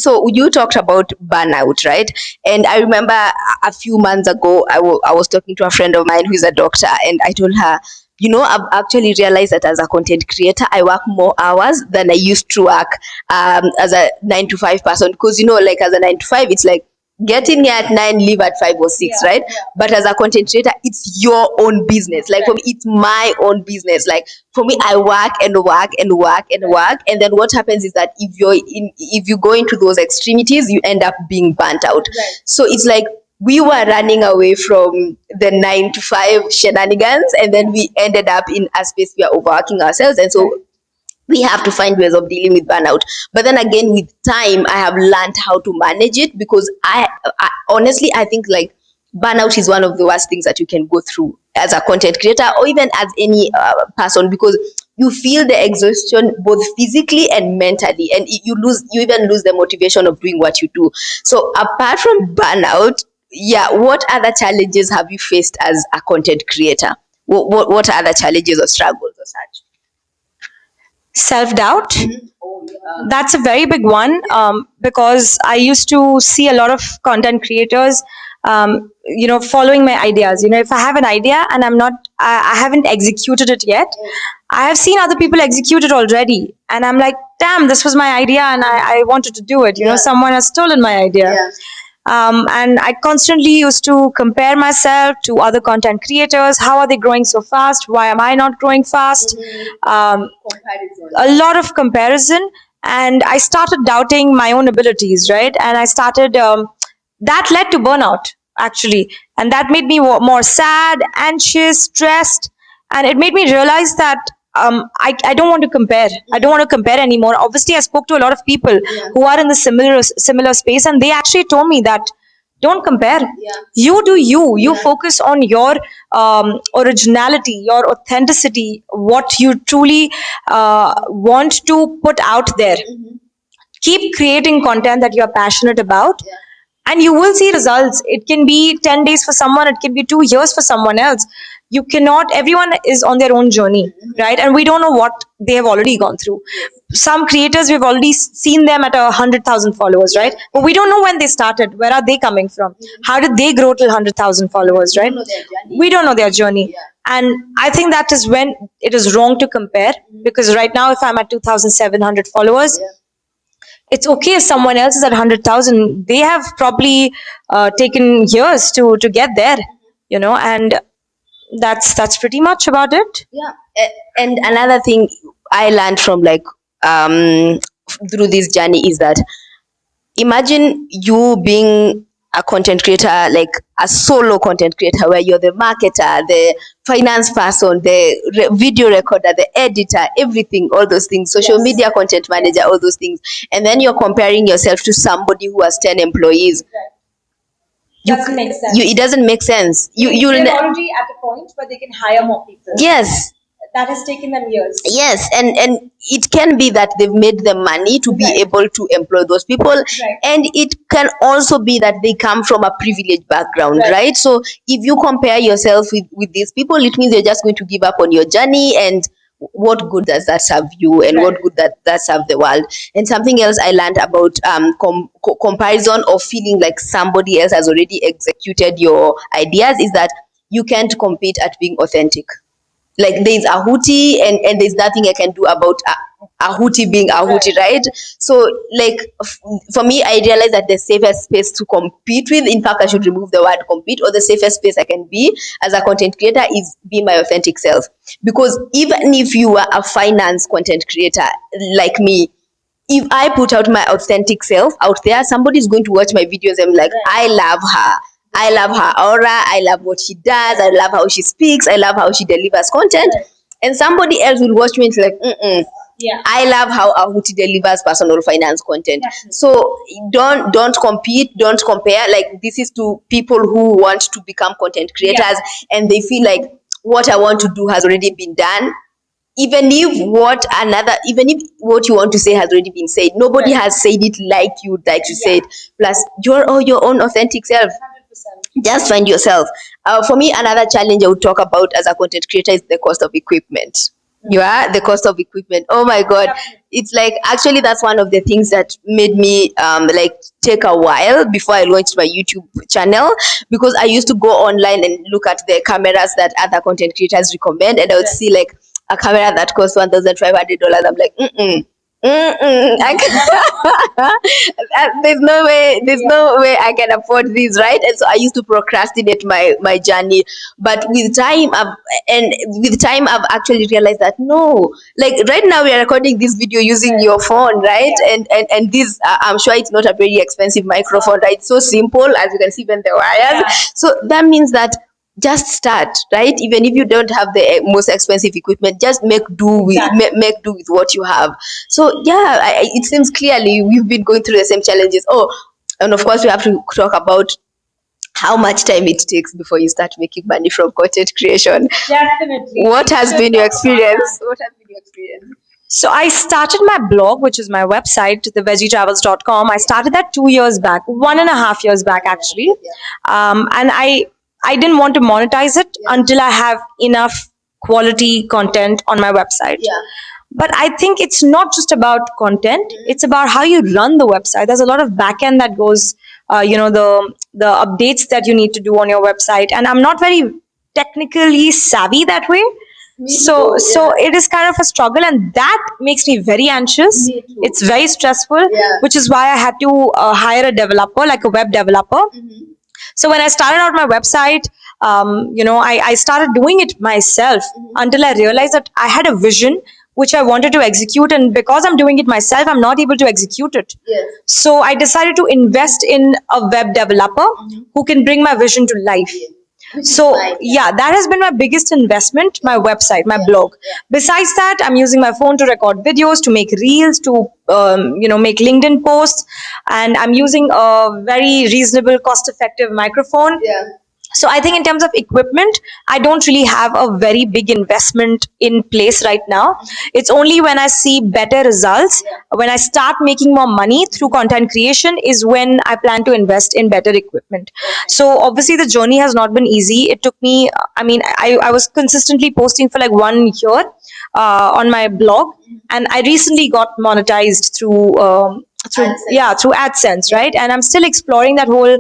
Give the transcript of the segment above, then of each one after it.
so you talked about burnout, right? And I remember a few months ago, I was talking to a friend of mine who is a doctor, and I told her, I've actually realized that as a content creator, I work more hours than I used to work as a 9 to 5 person. Because, like as a 9 to 5, it's like get in here at 9, leave at 5 or 6, right? But as a content creator, it's your own business. Like for me, it's my own business. Like for me, I work and work and work and work. And then what happens is that if you go into those extremities, you end up being burnt out. So it's like we were running away from the 9 to 5 shenanigans, and then we ended up in a space we are overworking ourselves. And so we have to find ways of dealing with burnout. But then again, with time, I have learned how to manage it, because I honestly, I think like burnout is one of the worst things that you can go through as a content creator, or even as any person, because you feel the exhaustion both physically and mentally, and you even lose the motivation of doing what you do. So apart from burnout, yeah, what other challenges have you faced as a content creator? What are other challenges or struggles or such? Self-doubt. That's a very big one, because I used to see a lot of content creators, following my ideas. If I have an idea and I haven't executed it yet, I have seen other people execute it already, and I'm like, damn, this was my idea, and I wanted to do it. Someone has stolen my idea. And I constantly used to compare myself to other content creators. How are they growing so fast? Why am I not growing fast? A lot of comparison, and I started doubting my own abilities, right? And I started that led to burnout, actually, and that made me more sad, anxious, stressed, and it made me realize that I don't want to compare. I don't want to compare anymore. Obviously, I spoke to a lot of people who are in the similar space, and they actually told me that don't compare. You do you. You focus on your originality, your authenticity, what you truly want to put out there. Keep creating content that you're passionate about, and you will see results. It can be 10 days for someone, it can be 2 years for someone else. You cannot, everyone is on their own journey, right? And we don't know what they have already gone through. Some creators, we've already seen them at 100,000 followers, right? But we don't know when they started. Where are they coming from? How did they grow to 100,000 followers, right? We don't know their journey. And I think that is when it is wrong to compare, because right now, if I'm at 2,700 followers, it's okay if someone else is at 100,000. They have probably taken years to get there, and that's pretty much about it. And another thing I learned from like through this journey is that imagine you being a content creator, like a solo content creator, where you're the marketer, the finance person, the video recorder, the editor, everything, all those things, social media content manager, all those things. And then you're comparing yourself to somebody who has 10 employees. Doesn't make sense. It doesn't make sense. They're already at a point where they can hire more people. Yes. That has taken them years. Yes, and it can be that they've made the money to be able to employ those people, and it can also be that they come from a privileged background, right? So if you compare yourself with these people, it means you're just going to give up on your journey, and what good does that serve you, and what good that serve the world? And something else I learned about comparison, or feeling like somebody else has already executed your ideas, is that you can't compete at being authentic. Like there's a hootie, and there's nothing I can do about a hootie being a hootie, right? So like for me, I realized that the safest space to compete with, in fact I should remove the word compete, or the safest space I can be as a content creator is be my authentic self. Because even if you are a finance content creator like me, if I put out my authentic self out there, somebody's going to watch my videos and be like, I love her. I love her aura. I love what she does. I love how she speaks. I love how she delivers content. And somebody else will watch me and be like, I love how Ahuti delivers personal finance content. So don't compete, don't compare. Like this is to people who want to become content creators, and they feel like what I want to do has already been done. Even if what you want to say has already been said, nobody has said it like you said. Plus, you're your own authentic self. Just find yourself. For me, another challenge I would talk about as a content creator is the cost of equipment. The cost of equipment. Oh my God. it's like actually that's one of the things that made me like take a while before I launched my YouTube channel, because I used to go online and look at the cameras that other content creators recommend, and I would see like a camera that costs $1,500. I'm like, I there's no way I can afford this, right? And so I used to procrastinate my journey. But with time I've actually realized that no, like right now we are recording this video using your phone, right? And this I'm sure it's not a very expensive microphone, right? It's so simple, as you can see, even the wires. So that means that just start, right? Even if you don't have the most expensive equipment, just make do with make do with what you have. So yeah, it seems clearly we've been going through the same challenges. Oh, and of course we have to talk about how much time it takes before you start making money from content creation. Definitely. What has been your experience? What has been your experience? So I started my blog, which is my website, thevegietravels.com. I started that 2 years back, 1.5 years back actually. And I didn't want to monetize it until I have enough quality content on my website. But I think it's not just about content, it's about how you run the website. There's a lot of backend that goes, the updates that you need to do on your website. And I'm not very technically savvy that way. So it is kind of a struggle, and that makes me very anxious. It's very stressful, which is why I had to hire a developer, like a web developer. So when I started out my website, I started doing it myself until I realized that I had a vision which I wanted to execute, and because I'm doing it myself, I'm not able to execute it. So I decided to invest in a web developer who can bring my vision to life. So that has been my biggest investment, my website, my blog. Besides that, I'm using my phone to record videos, to make reels, to make LinkedIn posts, and I'm using a very reasonable, cost-effective microphone. So I think in terms of equipment, I don't really have a very big investment in place right now. It's only when I see better results, when I start making more money through content creation, is when I plan to invest in better equipment. So obviously the journey has not been easy. It took me, I was consistently posting for like 1 year on my blog, and I recently got monetized through AdSense, right? And I'm still exploring that whole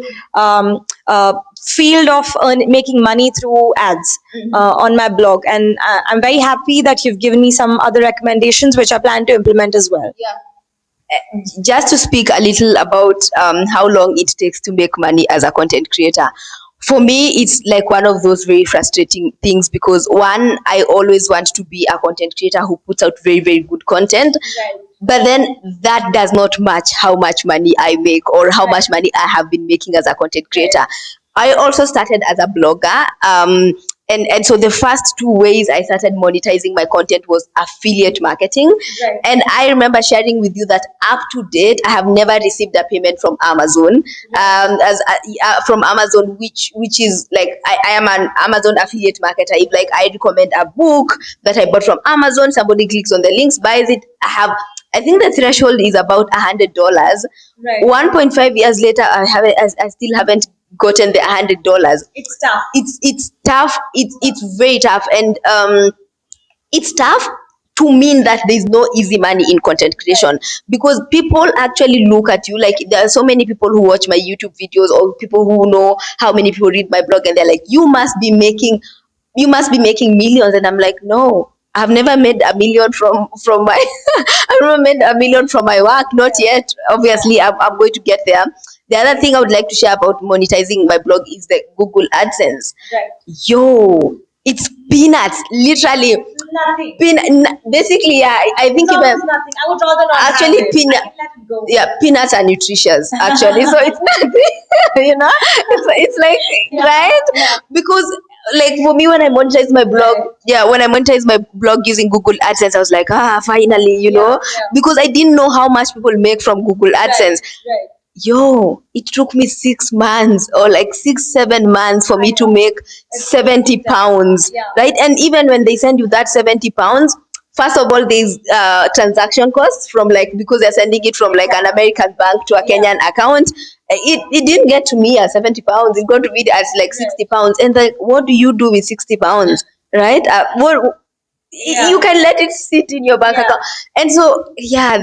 field of making money through ads on my blog, and I'm very happy that you've given me some other recommendations which I plan to implement as well. Just to speak a little about how long it takes to make money as a content creator. For me, it's like one of those very frustrating things, because one, I always want to be a content creator who puts out very, very good content. But then that does not match how much money I make or how much money I have been making as a content creator. I also started as a blogger. And so the first two ways I started monetizing my content was affiliate marketing. And I remember sharing with you that up to date, I have never received a payment from Amazon, from Amazon, which is like, I am an Amazon affiliate marketer. If like I recommend a book that I bought from Amazon, somebody clicks on the links, buys it, I think the threshold is about $100. 1.5 years later, I still haven't gotten the $100. It's tough. It's tough. It's very tough, and it's tough to mean that there's no easy money in content creation, because people actually look at you like, there are so many people who watch my YouTube videos, or people who know how many people read my blog, and they're like, you must be making millions. And I'm like, no, I've never made a million from my I've never made a million from my work, not yet. Obviously I'm going to get there. The other thing I would like to share about monetizing my blog is the Google AdSense. Yo, it's peanuts, literally. Nothing. Basically, yeah, I think It's almost nothing. I would rather not actually have it. I can let it go. Yeah, peanuts are nutritious actually. So it's nothing, it's like, right? Because like for me, when I monetize my blog, when I monetize my blog using Google AdSense, I was like, finally, because I didn't know how much people make from Google AdSense. Yo, it took me 6 months, or like 6-7 months for me to make 70 pounds, right? And even when they send you that 70 pounds, first of all, there's transaction costs from like, because they're sending it from like an American bank to a Kenyan account. It didn't get to me as 70 pounds. It got to me as like 60 pounds. And like, what do you do with 60 pounds, right? you can let it sit in your bank account. And so yeah,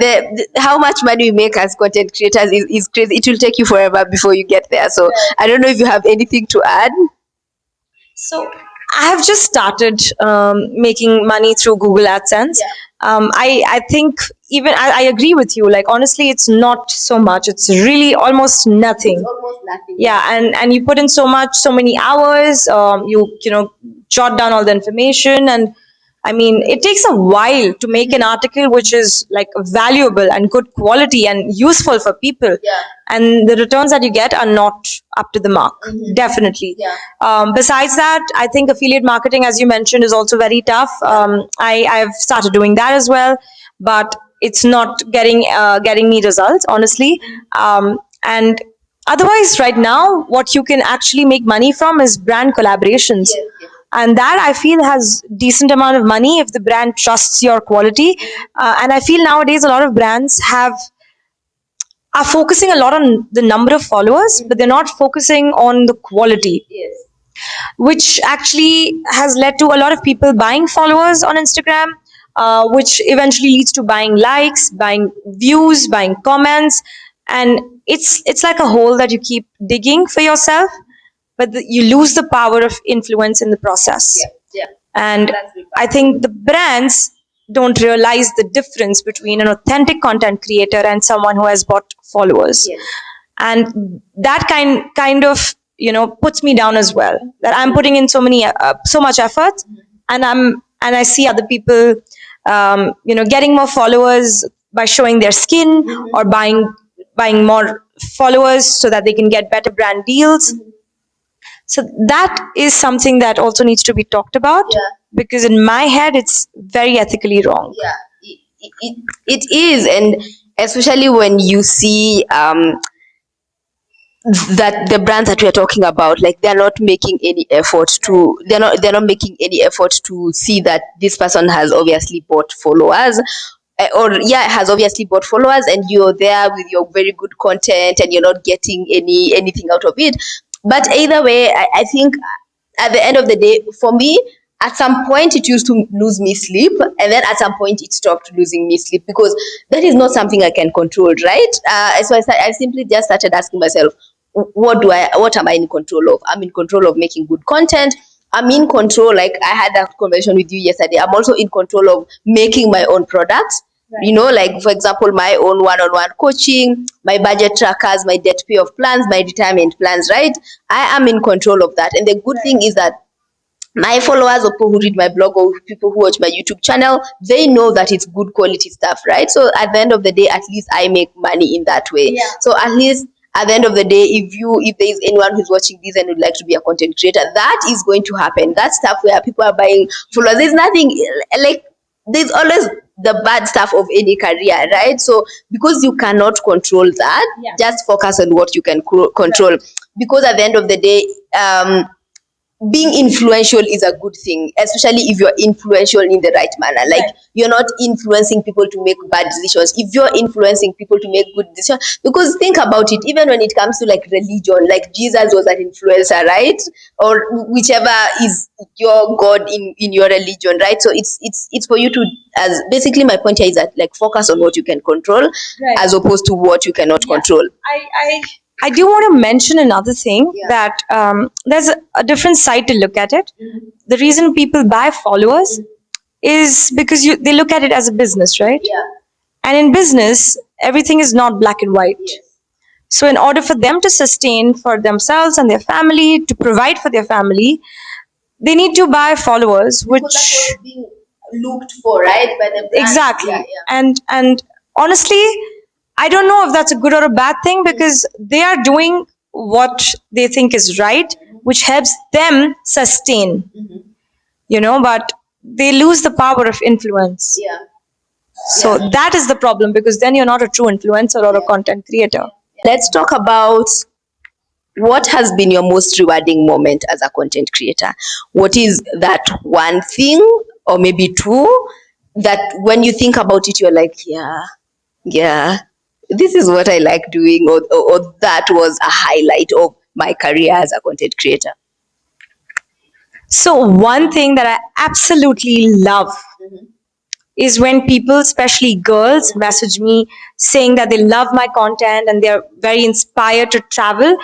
how much money we make as content creators is crazy. It will take you forever before you get there. So I don't know if you have anything to add. So I have just started making money through Google AdSense. I think even I agree with you. Like honestly, it's not so much. It's really almost nothing. Almost nothing. Yeah, and you put in so many hours. You jot down all the information, and I mean it takes a while to make an article which is like valuable and good quality and useful for people. Yeah. And the returns that you get are not up to the mark. Definitely. Yeah. Besides that, I think affiliate marketing, as you mentioned, is also very tough. I've started doing that as well, but it's not getting me results, honestly. And otherwise, right now, what you can actually make money from is brand collaborations. Yes. And that I feel has decent amount of money if the brand trusts your quality. And I feel nowadays a lot of brands are focusing a lot on the number of followers, but they're not focusing on the quality, Yes. which actually has led to a lot of people buying followers on Instagram, which eventually leads to buying likes, buying views, buying comments, and it's like a hole that you keep digging for yourself, but you lose the power of influence in the process. Yeah. And That's the I part. think the brands don't realize the difference between an authentic content creator and someone who has bought followers. Yes. And that kind of puts me down as well, that I'm putting in so much effort, and I see other people getting more followers by showing their skin, or buying more followers so that they can get better brand deals. So that is something that also needs to be talked about, Yeah. because in my head it's very ethically wrong. Yeah, it is. And especially when you see that the brands that we are talking about, like they're not making any effort to they're not making any effort to see that this person has obviously bought followers, or yeah, has obviously bought followers, and you're there with your very good content and you're not getting anything out of it. But either way, I think at the end of the day, for me, at some point it used to lose me sleep, and then at some point it stopped losing me sleep, because that is not something I can control, right? So I simply just started asking myself, what am I in control of? I'm in control of making good content. I'm in control, like I had that conversation with you yesterday. I'm also in control of making my own products. Like for example, my own one-on-one coaching, my budget trackers, my debt payoff plans, my retirement plans, right? I am in control of that. And the good thing is that my followers, or people who read my blog, or people who watch my YouTube channel, they know that it's good quality stuff, right? So at the end of the day, at least I make money in that way. Yeah. So at least at the end of the day, if there is anyone who's watching this and would like to be a content creator, that is going to happen. That stuff where people are buying followers, there's nothing like, there's always the bad stuff of any career, right? So because you cannot control that, just focus on what you can control. Because at the end of the day, being influential is a good thing, especially if you're influential in the right manner. Like, you're not influencing people to make bad decisions. If you're influencing people to make good decisions, because think about it, even when it comes to like religion, like Jesus was an influencer, right? Or whichever is your God in your religion, right? So it's for you to, as basically my point here is that, like, focus on what you can control, as opposed to what you cannot control. I do want to mention another thing, that there's a different side to look at it. The reason people buy followers is because they look at it as a business, right? And in business, everything is not black and white. So in order for them to sustain for themselves and their family, to provide for their family, they need to buy followers, which That's what being looked for, right? By the brand. exactly. And honestly, I don't know if that's a good or a bad thing, because they are doing what they think is right, which helps them sustain, but they lose the power of influence. So that is the problem, because then you're not a true influencer or a content creator. Let's talk about what has been your most rewarding moment as a content creator. What is that one thing, or maybe two, that when you think about it, you're like, yeah, this is what I like doing, or that was a highlight of my career as a content creator? So one thing that I absolutely love is when people, especially girls, message me saying that they love my content and they're very inspired to travel.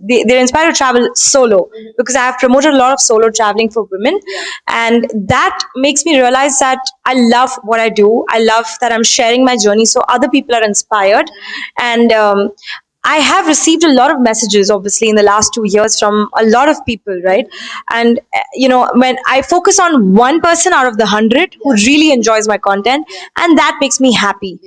They're inspired to travel solo because I have promoted a lot of solo traveling for women. And that makes me realize that I love what I do. I love that I'm sharing my journey so other people are inspired. And I have received a lot of messages, obviously, in the last 2 years from a lot of people, right? And, when I focus on one person out of the 100 who really enjoys my content, and that makes me happy,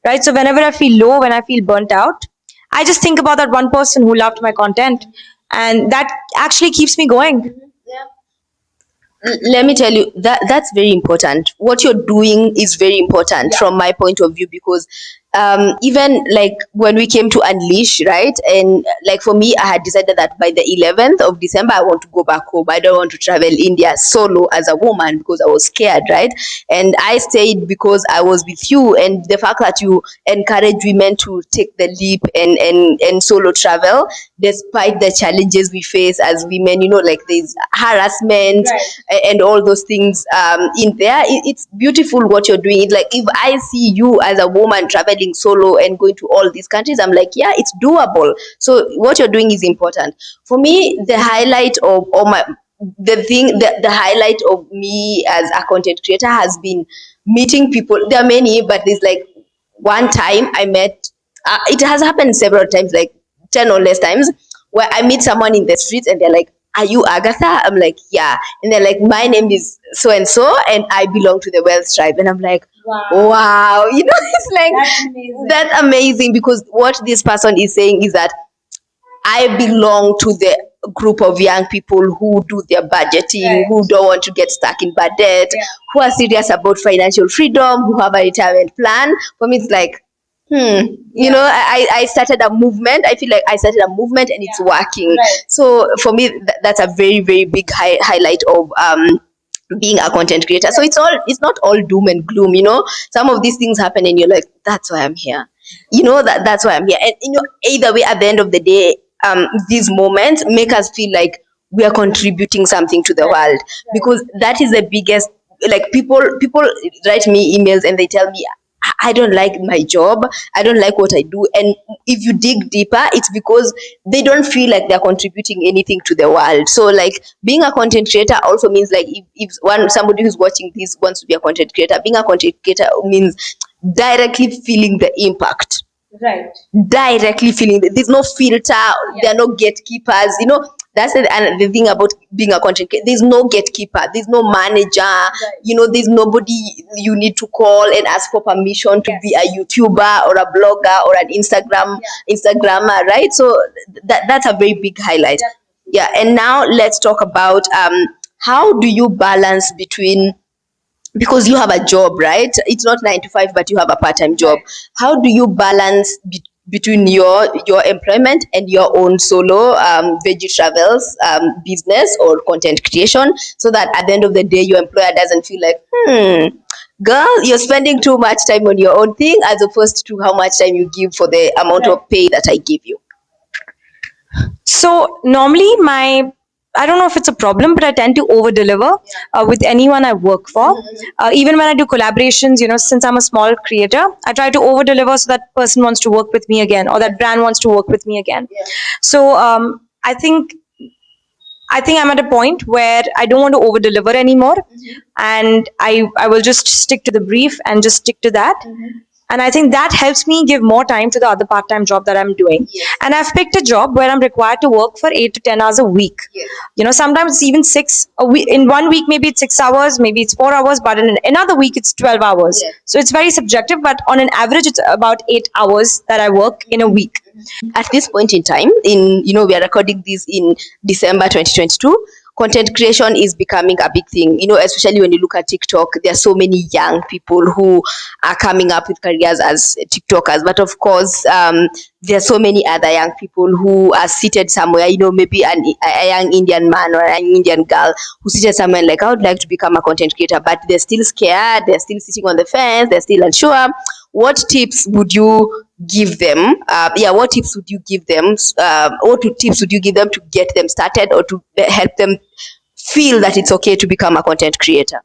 right? So, whenever I feel low, when I feel burnt out, I just think about that one person who loved my content, and that actually keeps me going. Let me tell you that that's very important. What you're doing is very important from my point of view, because even like when we came to Unleash, right? And like for me, I had decided that by the 11th of December, I want to go back home. I don't want to travel India solo as a woman because I was scared, right? And I stayed because I was with you, and the fact that you encourage women to take the leap and solo travel despite the challenges we face as women, like there's harassment and all those things in there. It's beautiful what you're doing. It's like if I see you as a woman traveling solo and going to all these countries, I'm like, yeah, it's doable. So what you're doing is important. For me, the highlight of all my the highlight of me as a content creator has been meeting people. There are many, but there's like one time I met, it has happened several times, like 10 or less times, where I meet someone in the streets and they're like, "Are you Agatha?" I'm like, "Yeah." And they're like, "My name is so and so, and I belong to the Wealth Tribe." And I'm like, wow, it's like that's amazing, because what this person is saying is that I belong to the group of young people who do their budgeting, who don't want to get stuck in bad debt, who are serious about financial freedom, who have a retirement plan. For me, it's like, I started a movement. I feel like I started a movement and it's working. So for me, that's a very, very big highlight of being a content creator. So it's not all doom and gloom. Some of these things happen and you're like, that's why I'm here. That's why I'm here. And either way, at the end of the day, these moments make us feel like we are contributing something to the world, because that is the biggest. Like people write me emails and they tell me, I don't like my job. I don't like what I do. And if you dig deeper, it's because they don't feel like they're contributing anything to the world. So like being a content creator also means, like, if somebody who's watching this wants to be a content creator, being a content creator means directly feeling the impact. Directly feeling there's no filter, there are no gatekeepers. That's the thing about being a content creator. There's no gatekeeper, there's no manager. There's nobody you need to call and ask for permission to be a YouTuber or a blogger or an Instagrammer, right? So that's a very big highlight. Yeah. And now let's talk about how do you balance between, because you have a job, right? It's not 9 to 5, but you have a part-time job. How do you balance between your employment and your own solo veggie travels business or content creation, so that at the end of the day your employer doesn't feel like, girl, you're spending too much time on your own thing as opposed to how much time you give for the amount of pay that I give you? So normally I don't know if it's a problem, but I tend to over deliver with anyone I work for. Even when I do collaborations, since I'm a small creator, I try to over deliver so that person wants to work with me again, or that brand wants to work with me again. So I think I'm at a point where I don't want to over deliver anymore, and I will just stick to the brief and just stick to that. And I think that helps me give more time to the other part-time job that I'm doing. And I've picked a job where I'm required to work for 8 to 10 hours a week. Sometimes it's even 6 a week. In one week, maybe it's 6 hours, maybe it's 4 hours, but in another week, it's 12 hours. So it's very subjective, but on an average, it's about 8 hours that I work in a week. At this point in time, we are recording this in December 2022. Content creation is becoming a big thing, especially when you look at TikTok. There are so many young people who are coming up with careers as TikTokers, but of course there are so many other young people who are seated somewhere, maybe a young Indian man or an Indian girl who's seated somewhere like, I would like to become a content creator, but they're still scared, they're still sitting on the fence, they're still unsure. What tips would you give them? What tips would you give them? Tips would you give them to get them started, or to help them feel that it's okay to become a content creator?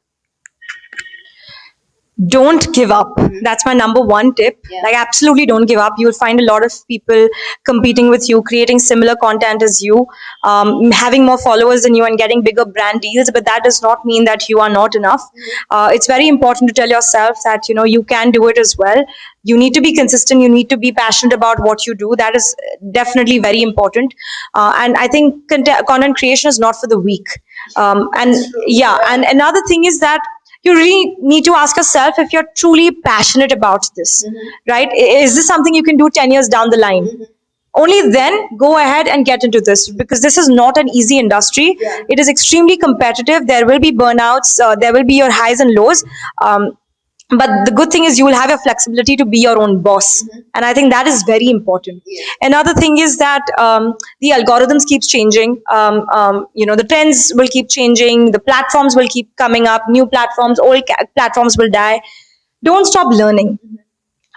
don't give up. That's my number one tip. Like, absolutely don't give up. You'll find a lot of people competing with you, creating similar content as you, having more followers than you, and getting bigger brand deals. But that does not mean that you are not enough. It's very important to tell yourself that you can do it as well. You need to be consistent. You need to be passionate about what you do. That is definitely very important. And I think content creation is not for the weak. And yeah, and another thing is that you really need to ask yourself if you're truly passionate about this, right? Is this something you can do 10 years down the line? Only then go ahead and get into this, because this is not an easy industry. It is extremely competitive. There will be burnouts, there will be your highs and lows. But the good thing is you will have your flexibility to be your own boss, and I think that is very important. Another thing is that the algorithms keeps changing. The trends will keep changing, the platforms will keep coming up, new platforms, old platforms will die. Don't stop learning.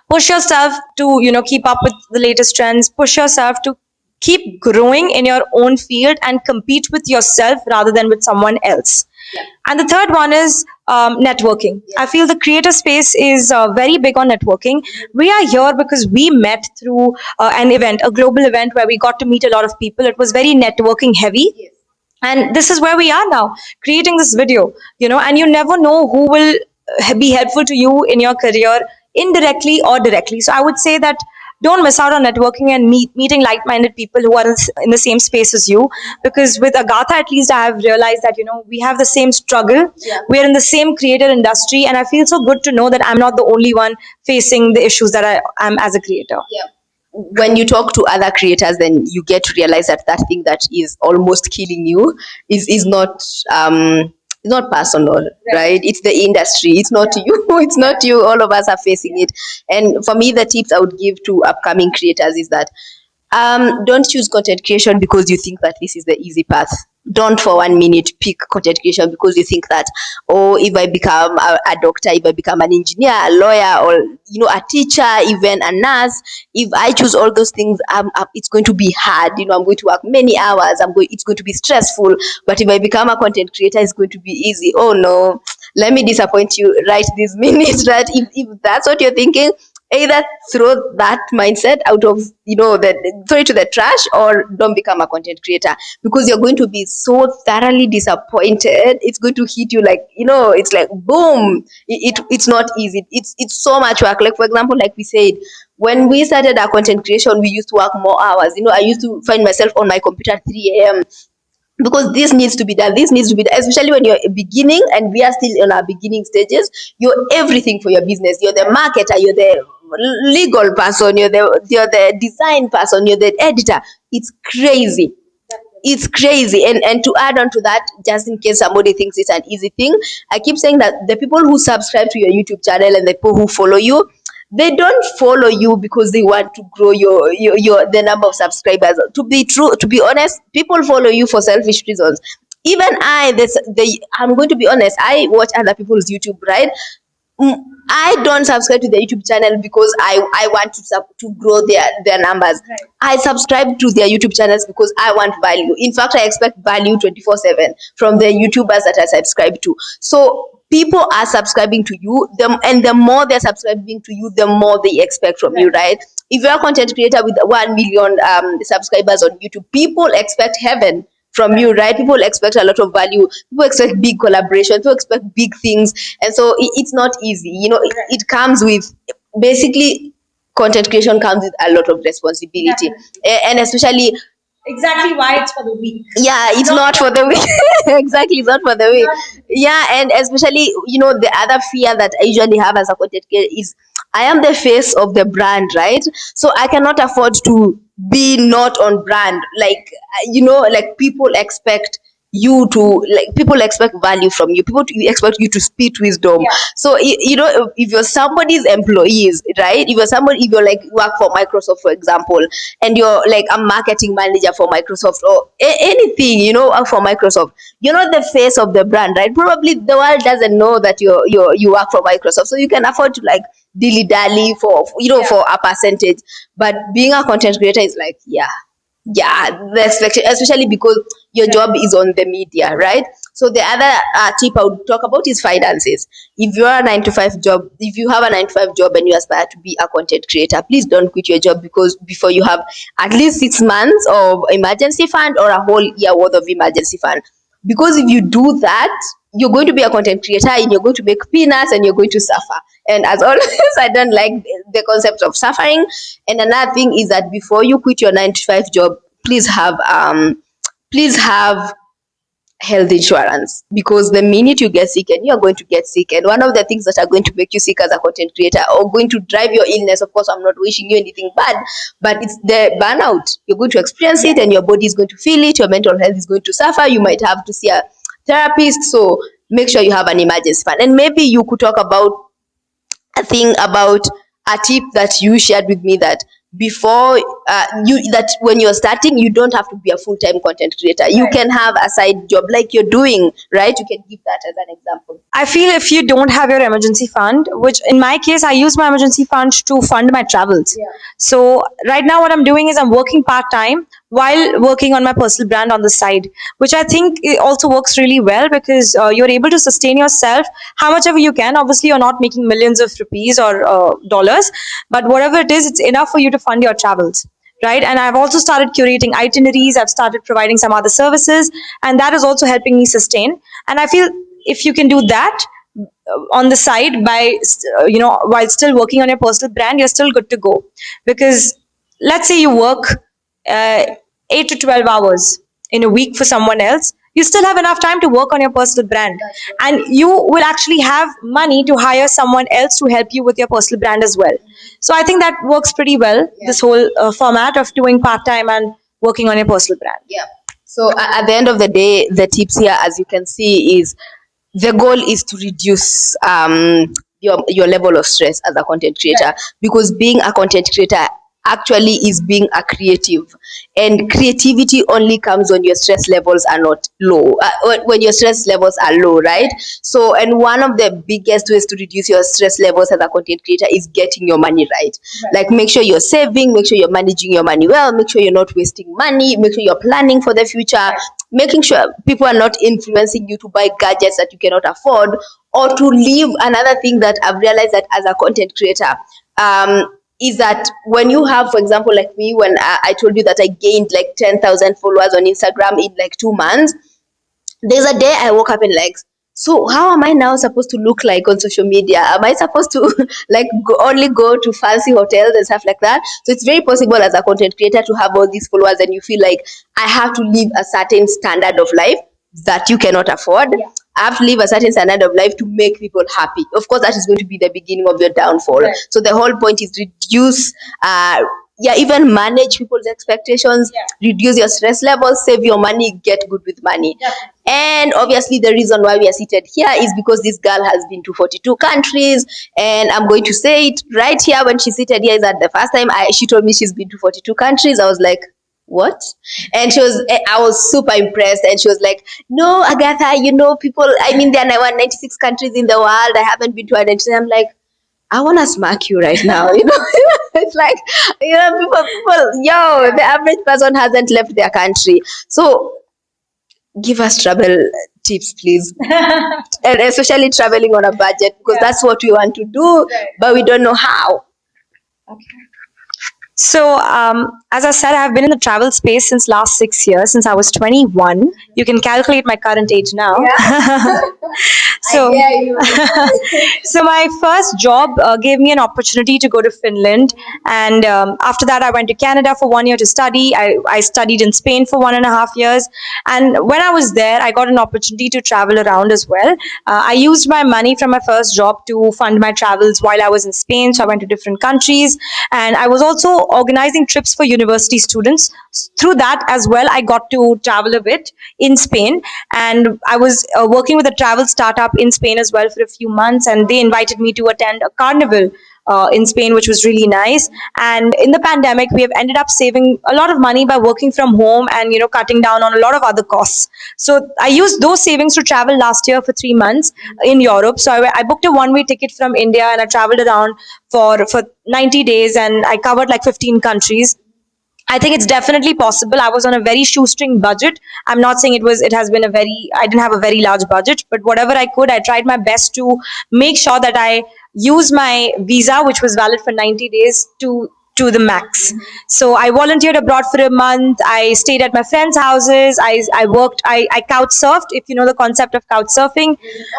Push yourself to keep up with the latest trends. Push yourself to keep growing in your own field and compete with yourself rather than with someone else. And the third one is networking. I feel the creator space is very big on networking. We are here because we met through an event, a global event where we got to meet a lot of people. It was very networking heavy. And this is where we are now, creating this video, and you never know who will be helpful to you in your career, indirectly or directly. So I would say that don't miss out on networking and meeting like-minded people who are in the same space as you. Because with Agatha, at least I have realized that we have the same struggle. We're in the same creator industry, and I feel so good to know that I'm not the only one facing the issues that I am as a creator. When you talk to other creators, then you get to realize that that thing that is almost killing you is not not personal, right? It's the industry. It's not you. It's not you. All of us are facing it. And for me, the tips I would give to upcoming creators is that don't choose content creation because you think that this is the easy path. Don't for 1 minute pick content creation because you think that, oh, if I become a doctor, if I become an engineer, a lawyer, or a teacher, even a nurse, if I choose all those things, it's going to be hard. I'm going to work many hours. It's going to be stressful. But if I become a content creator, it's going to be easy. Oh no, let me disappoint you right this minute. That if that's what you're thinking, either throw that mindset out of throw it to the trash, or don't become a content creator, because you're going to be so thoroughly disappointed. It's going to hit you like it's like boom. It's not easy. It's so much work. Like, for example, like we said, when we started our content creation, we used to work more hours. I used to find myself on my computer at 3 a.m. because this needs to be done, this needs to be done, especially when you're beginning, and we are still in our beginning stages. You're everything for your business. You're the marketer, you're the legal person, you're the design person, you're the editor. It's crazy. It's crazy. And to add on to that, just in case somebody thinks it's an easy thing, I keep saying that the people who subscribe to your YouTube channel and the people who follow you, they don't follow you because they want to grow your the number of subscribers. To be honest, people follow you for selfish reasons. Even I'm going to be honest, I watch other people's YouTube, right? I don't subscribe to the YouTube channel because I want to grow their numbers. I subscribe to their YouTube channels because I want value. In fact, I expect value 24/7 from the YouTubers that I subscribe to. So people are subscribing to you, and the more they're subscribing to you, the more they expect from you, right? If you're a content creator with 1 million subscribers on YouTube, people expect heaven from you, right? People expect a lot of value. People expect big collaboration. People expect big things, and so it's not easy. It comes with, basically, content creation comes with a lot of responsibility. And especially, Exactly why it's for the weak. yeah, it's not for the weak. Exactly, it's not for the weak. Yeah, and especially, the other fear that I usually have as a content creator is, I am the face of the brand, right? So I cannot afford to be not on brand. Like, like, people expect you to, like, people expect value from you. People expect you to spit wisdom. So if you're somebody's employees, right? If you're like, work for Microsoft, for example, and you're like a marketing manager for Microsoft, or anything, work for Microsoft, you're not the face of the brand, right? Probably the world doesn't know that you work for Microsoft, so you can afford to, like, dilly dally for for a percentage. But being a content creator is like, yeah, Yeah, the expectation, especially because your job is on the media, right? So the other tip I would talk about is finances. If you are a 9 to 5 job, if you have a 9 to 5 job and you aspire to be a content creator, please don't quit your job because before you have at least 6 months of emergency fund or a whole year worth of emergency fund. Because if you do that, you're going to be a content creator and you're going to make peanuts and you're going to suffer. And as always, I don't like the concept of suffering. And another thing is that before you quit your 9 to 5 job, please have health insurance, because the minute you get sick, and you are going to get sick, and one of the things that are going to make you sick as a content creator or going to drive your illness, of course I'm not wishing you anything bad, but it's the burnout. You're going to experience it and your body is going to feel it, your mental health is going to suffer, you might have to see a therapist. So make sure you have an emergency fund. And maybe you could talk about a thing about a tip that you shared with me, that before you that when you're starting, you don't have to be a full-time content creator. You can have a side job like you're doing, right? You can give that as an example. I feel if you don't have your emergency fund, which in my case, I use my emergency fund to fund my travels. Yeah. So right now, what I'm doing is I'm working part time while working on my personal brand on the side, which I think it also works really well because you're able to sustain yourself how much ever you can. Obviously, you're not making millions of rupees or dollars, but whatever it is, it's enough for you to fund your travels, right? And I've also started curating itineraries, I've started providing some other services, and that is also helping me sustain. And I feel if you can do that on the side by while still working on your personal brand, you're still good to go. Because let's say you work uh, 8 to 12 hours in a week for someone else, you still have enough time to work on your personal brand, and you will actually have money to hire someone else to help you with your personal brand as well. So I think that works pretty well, this whole format of doing part-time and working on your personal brand. Yeah. So at the end of the day, the tips here, as you can see, is the goal is to reduce your level of stress as a content creator. Right. Because being a content creator actually is being a creative, and creativity only comes when your stress levels are not low, when your stress levels are low, right? So, and one of the biggest ways to reduce your stress levels as a content creator is getting your money right. Like, make sure you're saving, make sure you're managing your money well, make sure you're not wasting money, make sure you're planning for the future, making sure people are not influencing you to buy gadgets that you cannot afford, or to live. Another thing that I've realized that as a content creator, is that when you have, for example, like me, when I told you that I gained like 10,000 followers on Instagram in like 2 months, there's a day I woke up and like, so how am I now supposed to look like on social media? Am I supposed to like only go to fancy hotels and stuff like that? So it's very possible as a content creator to have all these followers and you feel like I have to live a certain standard of life that you cannot afford. Yeah. I have to live a certain standard of life to make people happy. Of course, that is going to be the beginning of your downfall. Right. So the whole point is reduce even manage people's expectations, reduce your stress levels, save your money, get good with money. And obviously, the reason why we are seated here is because this girl has been to 42 countries. And I'm going to say it right here, when she's seated here, is that the first time she told me she's been to 42 countries, I was like, what? And I was super impressed. And she was like, no, Agatha, people, I mean, there are 196 countries in the world. I haven't been to 196. I'm like, I want to smack you right now. It's like, the average person hasn't left their country. So give us travel tips, please. And especially traveling on a budget, because that's what we want to do, but we don't know how. So, as I said, I've been in the travel space since last 6 years, since I was 21. You can calculate my current age now. Yeah. So, so my first job gave me an opportunity to go to Finland, and after that, I went to Canada for 1 year to study. I studied in Spain for 1.5 years, and when I was there, I got an opportunity to travel around as well. I used my money from my first job to fund my travels while I was in Spain. So I went to different countries, and I was also organizing trips for university students. Through that as well, I got to travel a bit in Spain, and I was working with a travel startup in Spain as well for a few months, and they invited me to attend a carnival in Spain, which was really nice. And in the pandemic, we have ended up saving a lot of money by working from home and cutting down on a lot of other costs. So I used those savings to travel last year for 3 months in Europe. So I booked a one-way ticket from India, and I traveled around for 90 days, and I covered like 15 countries. I think it's definitely possible. I was on a very shoestring budget. I'm not saying it has been a very, I didn't have a very large budget, but whatever I could, I tried my best to make sure that I use my visa, which was valid for 90 days, to the max. So I volunteered abroad for a month. I stayed at my friends' houses. I worked, I couch surfed, if you know the concept of couch surfing.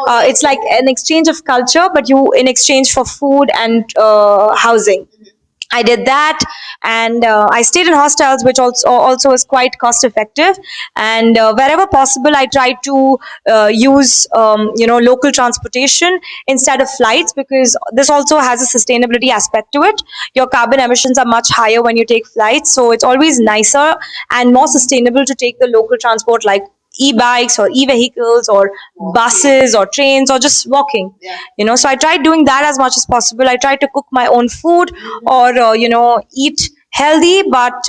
It's like an exchange of culture, but you in exchange for food and housing. I did that, and I stayed in hostels, which also was quite cost effective. And wherever possible, I tried to use local transportation instead of flights, because this also has a sustainability aspect to it. Your carbon emissions are much higher when you take flights, so it's always nicer and more sustainable to take the local transport, like e-bikes or e-vehicles or buses or trains or just walking. So I tried doing that as much as possible. I tried to cook my own food, or eat healthy, but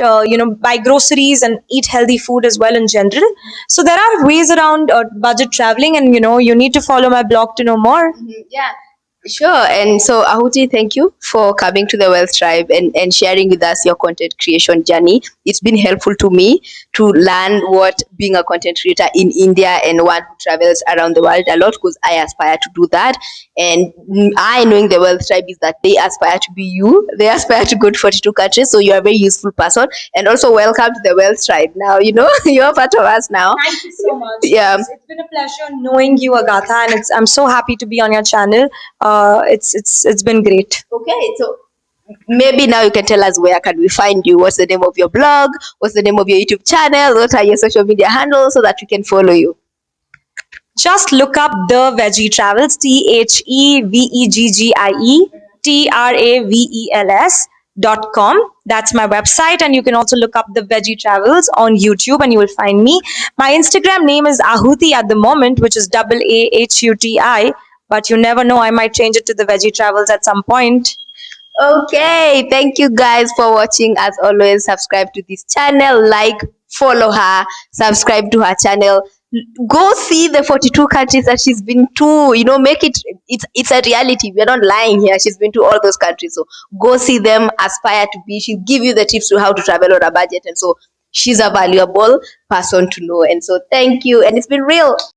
buy groceries and eat healthy food as well in general. So there are ways around budget traveling, and you need to follow my blog to know more. Yeah, sure. And so, Ahuti, thank you for coming to the Wealth Tribe and sharing with us your content creation journey. It's been helpful to me to learn what being a content creator in India and one who travels around the world a lot, because I aspire to do that. And I, knowing the Wealth Tribe, is that they aspire to be you. They aspire to go to 42 countries. So you're a very useful person. And also, welcome to the Wealth Tribe. Now, you're part of us now. Thank you so much. Yeah. It's been a pleasure knowing you, Agatha, and I'm so happy to be on your channel. It's been great. Okay, so maybe now you can tell us, where can we find you? What's the name of your blog? What's the name of your YouTube channel? What are your social media handles so that we can follow you? Just look up the Veggie Travels, TheVeggieTravels.com. That's my website, and you can also look up the Veggie Travels on YouTube, and you will find me. My Instagram name is Ahuti at the moment, which is AAHUTI, but you never know, I might change it to the Veggie Travels at some point. Okay, thank you guys for watching. As always, subscribe to this channel, like, follow her, subscribe to her channel. Go see the 42 countries that she's been to. Make it's a reality. We're not lying here. She's been to all those countries. So go see them, aspire to be. She'll give you the tips to how to travel on a budget. And so she's a valuable person to know. And so thank you. And it's been real.